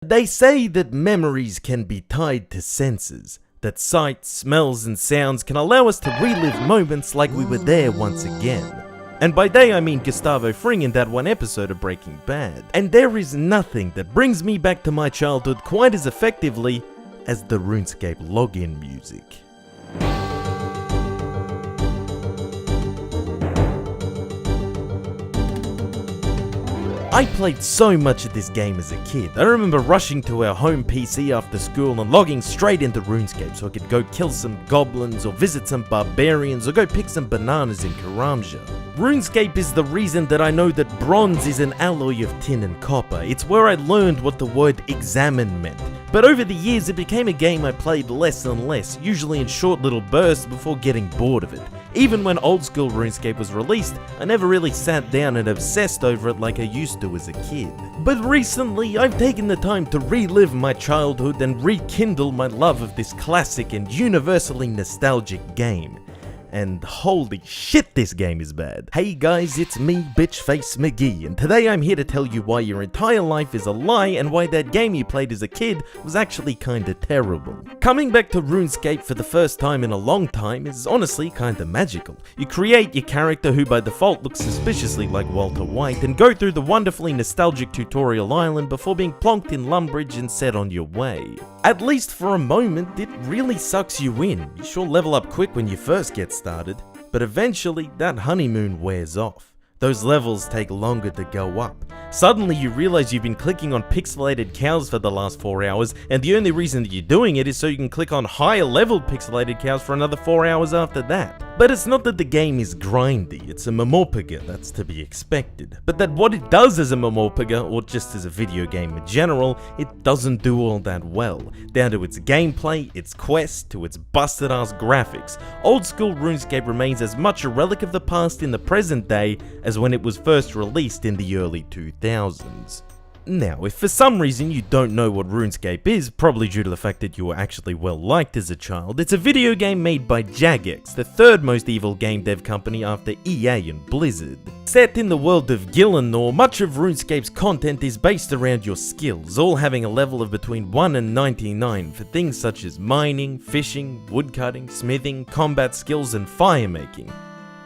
They say that memories can be tied to senses, that sights, smells and sounds can allow us to relive moments like we were there once again. And by they I mean Gustavo Fring in that one episode of Breaking Bad. And there is nothing that brings me back to my childhood quite as effectively as the RuneScape login music. I played so much of this game as a kid. I remember rushing to our home PC after school and logging straight into RuneScape so I could go kill some goblins or visit some barbarians or go pick some bananas in Karamja. RuneScape is the reason that I know that bronze is an alloy of tin and copper. It's where I learned what the word examine meant. But over the years it became a game I played less and less, usually in short little bursts before getting bored of it. Even when old school RuneScape was released, I never really sat down and obsessed over it like I used to as a kid. But recently, I've taken the time to relive my childhood and rekindle my love of this classic and universally nostalgic game. And holy shit, this game is bad. Hey guys, it's me, Bitchface McGee, and today I'm here to tell you why your entire life is a lie and why that game you played as a kid was actually kinda terrible. Coming back to RuneScape for the first time in a long time is honestly kinda magical. You create your character who by default looks suspiciously like Walter White and go through the wonderfully nostalgic tutorial island before being plonked in Lumbridge and set on your way. At least for a moment, it really sucks you in. You sure level up quick when you first get started, but eventually that honeymoon wears off. Those levels take longer to go up. Suddenly you realize you've been clicking on pixelated cows for the last 4 hours, and the only reason that you're doing it is so you can click on higher leveled pixelated cows for another 4 hours after that. But it's not that the game is grindy, it's a MMORPG, that's to be expected. But that what it does as a MMORPG, or just as a video game in general, it doesn't do all that well. Down to its gameplay, its quest, to its busted ass graphics. Old school RuneScape remains as much a relic of the past in the present day as when it was first released in the early 2000s. Now, if for some reason you don't know what RuneScape is, probably due to the fact that you were actually well liked as a child, it's a video game made by Jagex, the third most evil game dev company after EA and Blizzard. Set in the world of Gielinor, much of RuneScape's content is based around your skills, all having a level of between 1 and 99 for things such as mining, fishing, woodcutting, smithing, combat skills and firemaking.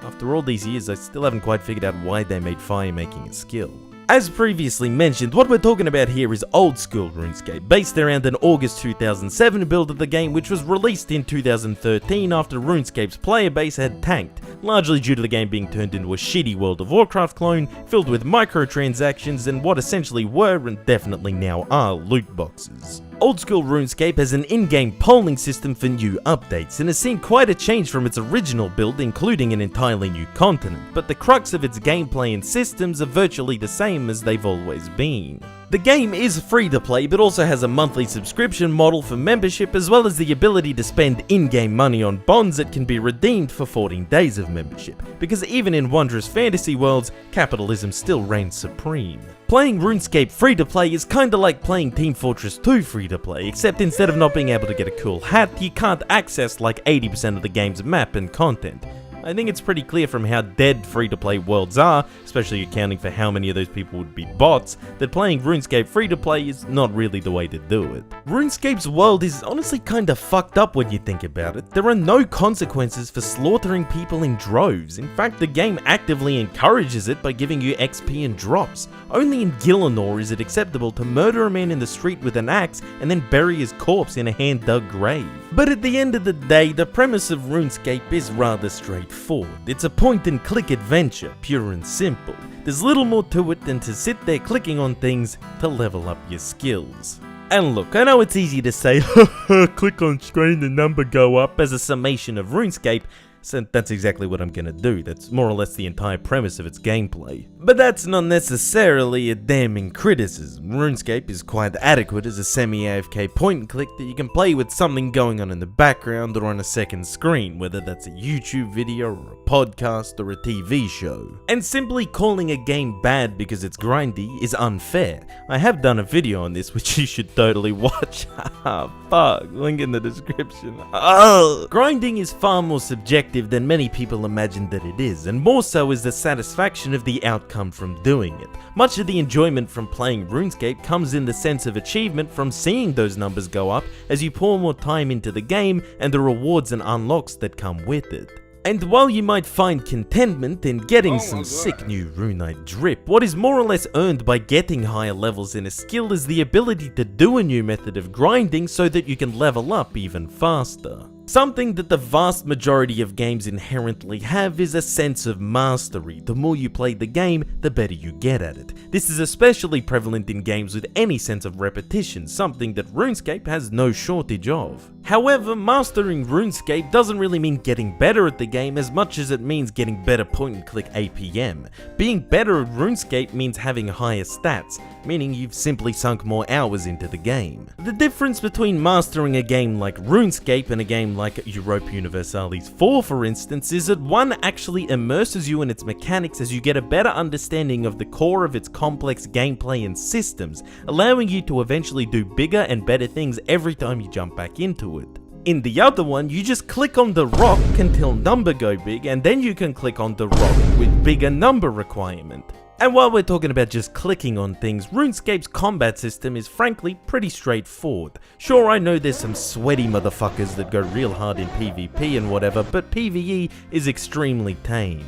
After all these years, I still haven't quite figured out why they made firemaking a skill. As previously mentioned, what we're talking about here is old school RuneScape, based around an August 2007 build of the game which was released in 2013 after RuneScape's player base had tanked, largely due to the game being turned into a shitty World of Warcraft clone filled with microtransactions and what essentially were and definitely now are loot boxes. Old school RuneScape has an in-game polling system for new updates and has seen quite a change from its original build, including an entirely new continent, but the crux of its gameplay and systems are virtually the same as they've always been. The game is free to play, but also has a monthly subscription model for membership, as well as the ability to spend in-game money on bonds that can be redeemed for 14 days of membership, because even in wondrous fantasy worlds, capitalism still reigns supreme. Playing RuneScape free to play is kinda like playing Team Fortress 2 free to play, except instead of not being able to get a cool hat, you can't access like 80% of the game's map and content. I think it's pretty clear from how dead free-to-play worlds are, especially accounting for how many of those people would be bots, that playing RuneScape free-to-play is not really the way to do it. RuneScape's world is honestly kinda fucked up when you think about it. There are no consequences for slaughtering people in droves. In fact, the game actively encourages it by giving you XP and drops. Only in Gielinor is it acceptable to murder a man in the street with an axe and then bury his corpse in a hand-dug grave. But at the end of the day, the premise of RuneScape is rather straightforward. It's a point-and-click adventure, pure and simple. There's little more to it than to sit there clicking on things to level up your skills. And look, I know it's easy to say, click on screen, the number go up as a summation of RuneScape, so that's exactly what I'm gonna do. That's more or less the entire premise of its gameplay. But that's not necessarily a damning criticism. RuneScape is quite adequate as a semi-AFK point-and-click that you can play with something going on in the background or on a second screen, whether that's a YouTube video or a podcast or a TV show. And simply calling a game bad because it's grindy is unfair. I have done a video on this which you should totally watch. Fuck, link in the description. Grinding is far more subjective subjective than many people imagine that it is, and more so is the satisfaction of the outcome from doing it. Much of the enjoyment from playing RuneScape comes in the sense of achievement from seeing those numbers go up as you pour more time into the game and the rewards and unlocks that come with it. And while you might find contentment in getting some sick new Runite drip, what is more or less earned by getting higher levels in a skill is the ability to do a new method of grinding so that you can level up even faster. Something that the vast majority of games inherently have is a sense of mastery. The more you play the game, the better you get at it. This is especially prevalent in games with any sense of repetition, something that RuneScape has no shortage of. However, mastering RuneScape doesn't really mean getting better at the game as much as it means getting better point-and-click APM. Being better at RuneScape means having higher stats, meaning you've simply sunk more hours into the game. The difference between mastering a game like RuneScape and a game like Europa Universalis 4 for instance is that one actually immerses you in its mechanics as you get a better understanding of the core of its complex gameplay and systems, allowing you to eventually do bigger and better things every time you jump back into it. In the other one, you just click on the rock until number go big, and then you can click on the rock with bigger number requirement. And while we're talking about just clicking on things, RuneScape's combat system is frankly pretty straightforward. Sure, I know there's some sweaty motherfuckers that go real hard in PvP and whatever, but PvE is extremely tame.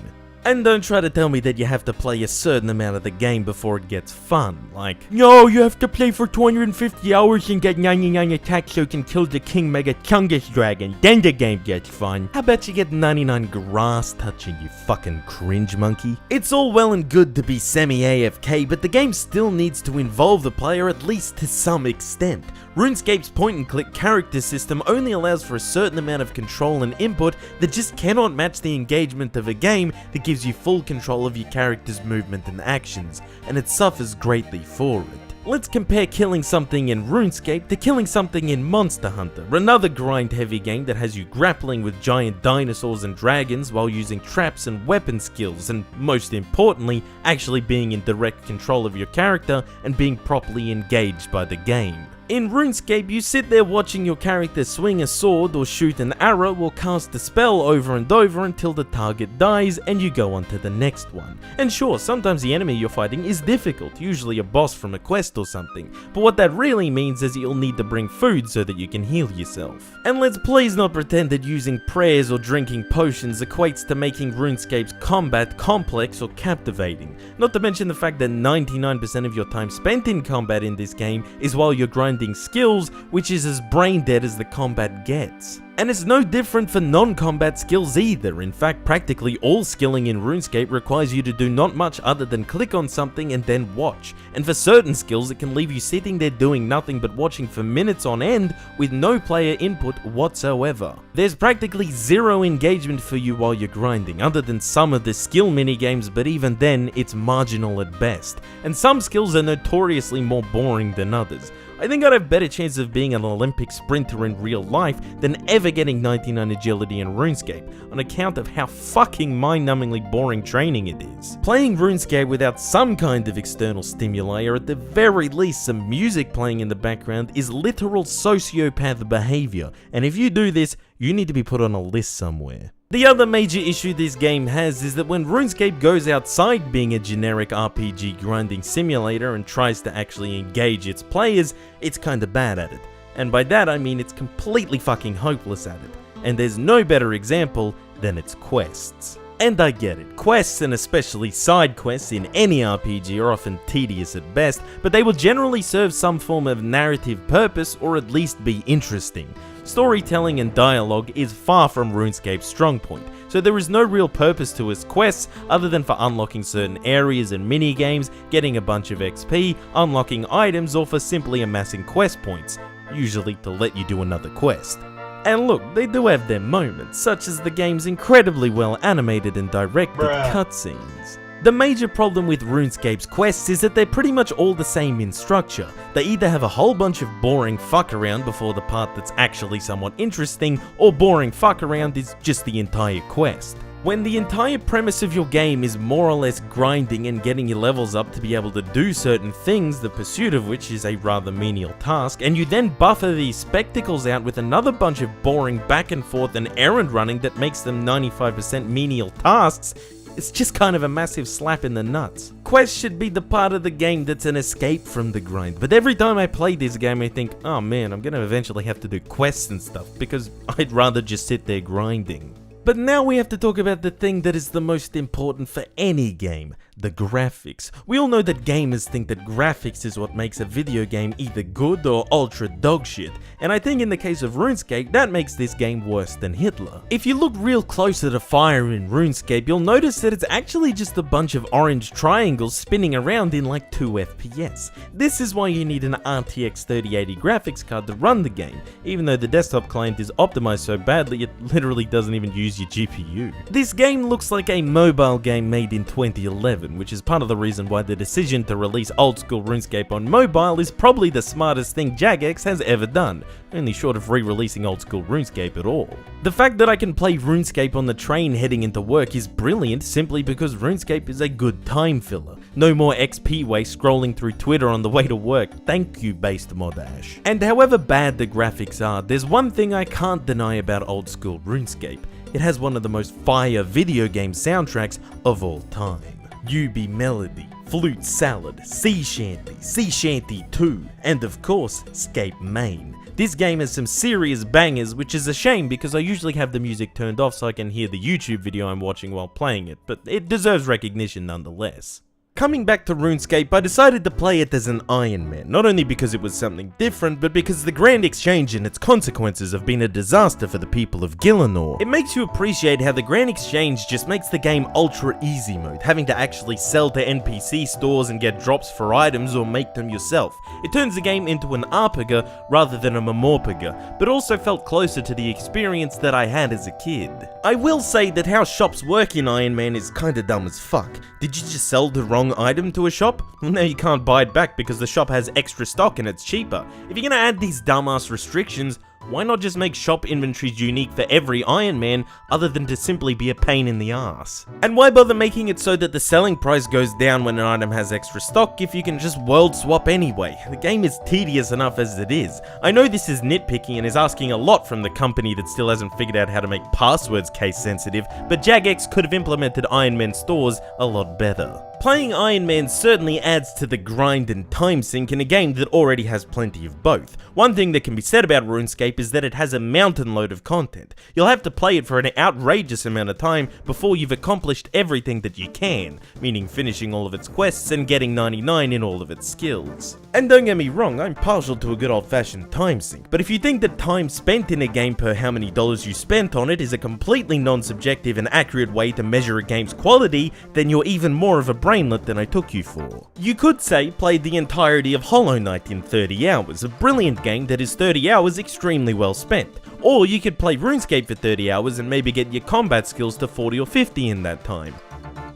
And don't try to tell me that you have to play a certain amount of the game before it gets fun, like, no, you have to play for 250 hours and get 99 attacks so you can kill the King Mega Chungus Dragon, then the game gets fun. How about you get 99 grass touching, you fucking cringe monkey? It's all well and good to be semi-AFK, but the game still needs to involve the player at least to some extent. RuneScape's point-and-click character system only allows for a certain amount of control and input that just cannot match the engagement of a game that gives you full control of your character's movement and actions, and it suffers greatly for it. Let's compare killing something in RuneScape to killing something in Monster Hunter, another grind-heavy game that has you grappling with giant dinosaurs and dragons while using traps and weapon skills, and most importantly, actually being in direct control of your character and being properly engaged by the game. In RuneScape, you sit there watching your character swing a sword or shoot an arrow or cast a spell over and over until the target dies and you go on to the next one. And sure, sometimes the enemy you're fighting is difficult, usually a boss from a quest or something, but what that really means is you'll need to bring food so that you can heal yourself. And let's please not pretend that using prayers or drinking potions equates to making RuneScape's combat complex or captivating. Not to mention the fact that 99% of your time spent in combat in this game is while you're grinding skills, which is as brain dead as the combat gets. And it's no different for non-combat skills either. In fact, practically all skilling in RuneScape requires you to do not much other than click on something and then watch. And for certain skills, it can leave you sitting there doing nothing but watching for minutes on end with no player input whatsoever. There's practically zero engagement for you while you're grinding, other than some of the skill minigames, but even then, it's marginal at best. And some skills are notoriously more boring than others. I think I'd have better chance of being an Olympic sprinter in real life than ever getting 99 agility in RuneScape, on account of how fucking mind-numbingly boring training it is. Playing RuneScape without some kind of external stimuli, or at the very least some music playing in the background, is literal sociopath behavior, and if you do this, you need to be put on a list somewhere. The other major issue this game has is that when RuneScape goes outside being a generic RPG grinding simulator and tries to actually engage its players, it's kinda bad at it. And by that I mean it's completely fucking hopeless at it. And there's no better example than its quests. And I get it, quests and especially side quests in any RPG are often tedious at best, but they will generally serve some form of narrative purpose or at least be interesting. Storytelling and dialogue is far from RuneScape's strong point, so there is no real purpose to its quests other than for unlocking certain areas and mini-games, getting a bunch of XP, unlocking items, or for simply amassing quest points, usually to let you do another quest. And look, they do have their moments, such as the game's incredibly well animated and directed cutscenes. The major problem with RuneScape's quests is that they're pretty much all the same in structure. They either have a whole bunch of boring fuck around before the part that's actually somewhat interesting, or boring fuck around is just the entire quest. When the entire premise of your game is more or less grinding and getting your levels up to be able to do certain things, the pursuit of which is a rather menial task, and you then buffer these spectacles out with another bunch of boring back and forth and errand running that makes them 95% menial tasks, it's just kind of a massive slap in the nuts. Quests should be the part of the game that's an escape from the grind, but every time I play this game I think, oh man, I'm gonna eventually have to do quests and stuff because I'd rather just sit there grinding. But now we have to talk about the thing that is the most important for any game, the graphics. We all know that gamers think that graphics is what makes a video game either good or ultra dogshit, and I think in the case of RuneScape, that makes this game worse than Hitler. If you look real close at a fire in RuneScape, you'll notice that it's actually just a bunch of orange triangles spinning around in like 2 FPS. This is why you need an RTX 3080 graphics card to run the game, even though the desktop client is optimized so badly it literally doesn't even use your GPU. This game looks like a mobile game made in 2011, which is part of the reason why the decision to release old school RuneScape on mobile is probably the smartest thing Jagex has ever done, only short of re-releasing old school RuneScape at all. The fact that I can play RuneScape on the train heading into work is brilliant simply because RuneScape is a good time filler. No more XP waste scrolling through Twitter on the way to work, thank you based modash. And however bad the graphics are, there's one thing I can't deny about old school RuneScape. It has one of the most fire video game soundtracks of all time. Newbie Melody, Flute Salad, Sea Shanty 2, and of course, Scape Main. This game has some serious bangers, which is a shame because I usually have the music turned off so I can hear the YouTube video I'm watching while playing it, but it deserves recognition nonetheless. Coming back to RuneScape, I decided to play it as an Iron Man, not only because it was something different, but because the Grand Exchange and its consequences have been a disaster for the people of Gielinor. It makes you appreciate how the Grand Exchange just makes the game ultra easy mode, having to actually sell to NPC stores and get drops for items or make them yourself. It turns the game into an RPG rather than a Memorpega, but also felt closer to the experience that I had as a kid. I will say that how shops work in Iron Man is kinda dumb as fuck. Did you just sell the wrong item to a shop? Well, now you can't buy it back because the shop has extra stock and it's cheaper. If you're gonna add these dumbass restrictions, why not just make shop inventories unique for every Iron Man other than to simply be a pain in the ass? And why bother making it so that the selling price goes down when an item has extra stock if you can just world swap anyway? The game is tedious enough as it is. I know this is nitpicky and is asking a lot from the company that still hasn't figured out how to make passwords case sensitive, but Jagex could have implemented Iron Man stores a lot better. Playing Iron Man certainly adds to the grind and time sink in a game that already has plenty of both. One thing that can be said about RuneScape is that it has a mountain load of content. You'll have to play it for an outrageous amount of time before you've accomplished everything that you can, meaning finishing all of its quests and getting 99 in all of its skills. And don't get me wrong, I'm partial to a good old-fashioned time sink, but if you think that time spent in a game per how many dollars you spent on it is a completely non-subjective and accurate way to measure a game's quality, then you're even more of a brainlet than I took you for. You could say played the entirety of Hollow Knight in 30 hours, a brilliant game that is 30 hours extremely well spent. Or you could play RuneScape for 30 hours and maybe get your combat skills to 40 or 50 in that time.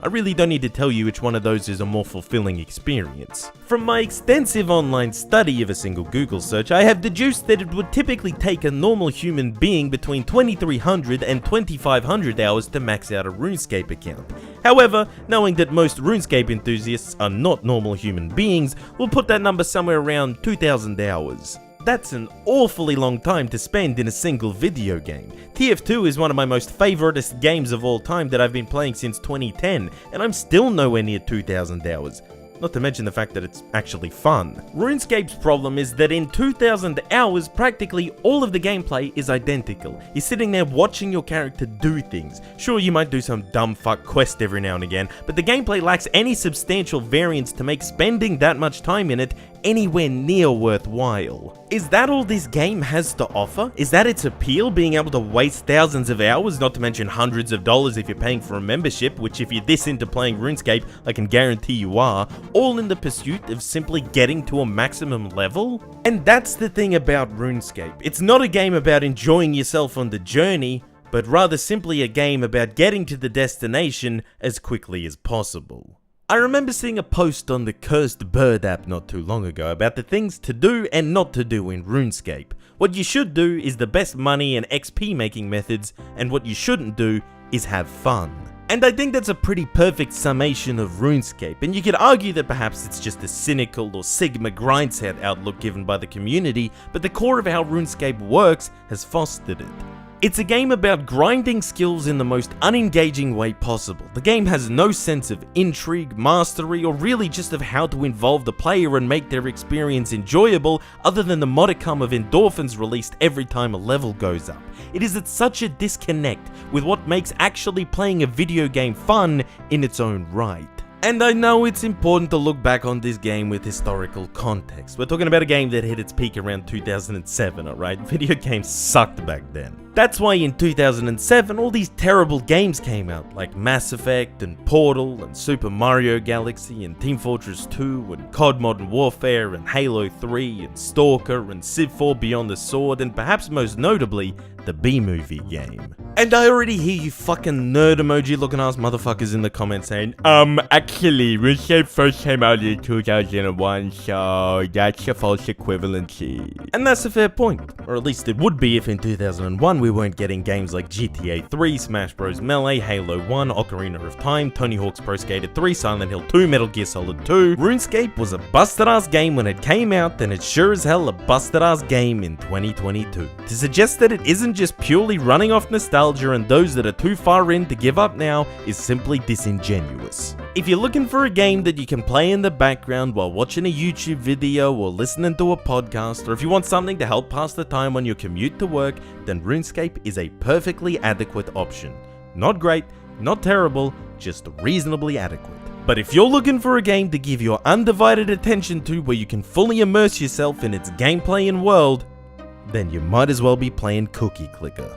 I really don't need to tell you which one of those is a more fulfilling experience. From my extensive online study of a single Google search, I have deduced that it would typically take a normal human being between 2300 and 2500 hours to max out a RuneScape account. However, knowing that most RuneScape enthusiasts are not normal human beings, we'll put that number somewhere around 2000 hours. That's an awfully long time to spend in a single video game. TF2 is one of my most favoritist games of all time that I've been playing since 2010, and I'm still nowhere near 2000 hours. Not to mention the fact that it's actually fun. RuneScape's problem is that in 2000 hours, practically all of the gameplay is identical. You're sitting there watching your character do things. Sure, you might do some dumb fuck quest every now and again, but the gameplay lacks any substantial variance to make spending that much time in it anywhere near worthwhile. Is that all this game has to offer? Is that its appeal, being able to waste thousands of hours, not to mention hundreds of dollars if you're paying for a membership, which if you're this into playing RuneScape, I can guarantee you are, all in the pursuit of simply getting to a maximum level? And that's the thing about RuneScape. It's not a game about enjoying yourself on the journey, but rather simply a game about getting to the destination as quickly as possible. I remember seeing a post on the Cursed Bird app not too long ago about the things to do and not to do in RuneScape. What you should do is the best money and XP making methods, and what you shouldn't do is have fun. And I think that's a pretty perfect summation of RuneScape, and you could argue that perhaps it's just a cynical or Sigma grindset outlook given by the community, but the core of how RuneScape works has fostered it. It's a game about grinding skills in the most unengaging way possible. The game has no sense of intrigue, mastery, or really just of how to involve the player and make their experience enjoyable, other than the modicum of endorphins released every time a level goes up. It is at such a disconnect with what makes actually playing a video game fun in its own right. And I know it's important to look back on this game with historical context. We're talking about a game that hit its peak around 2007, alright? Video games sucked back then. That's why in 2007 all these terrible games came out, like Mass Effect and Portal and Super Mario Galaxy and Team Fortress 2 and COD Modern Warfare and Halo 3 and Stalker and Civ 4 Beyond the Sword, and perhaps most notably, the B-movie game. And I already hear you fucking nerd emoji looking ass motherfuckers in the comments saying, actually, RuneScape first came out in 2001, so that's a false equivalency. And that's a fair point, or at least it would be if in 2001 we weren't getting games like GTA 3, Smash Bros. Melee, Halo 1, Ocarina of Time, Tony Hawk's Pro Skater 3, Silent Hill 2, Metal Gear Solid 2. RuneScape was a busted ass game when it came out, and it's sure as hell a busted ass game in 2022. To suggest that it isn't just purely running off nostalgia and those that are too far in to give up now is simply disingenuous. If you're looking for a game that you can play in the background while watching a YouTube video or listening to a podcast, or if you want something to help pass the time on your commute to work, then RuneScape is a perfectly adequate option. Not great, not terrible, just reasonably adequate. But if you're looking for a game to give your undivided attention to where you can fully immerse yourself in its gameplay and world, then you might as well be playing Cookie Clicker.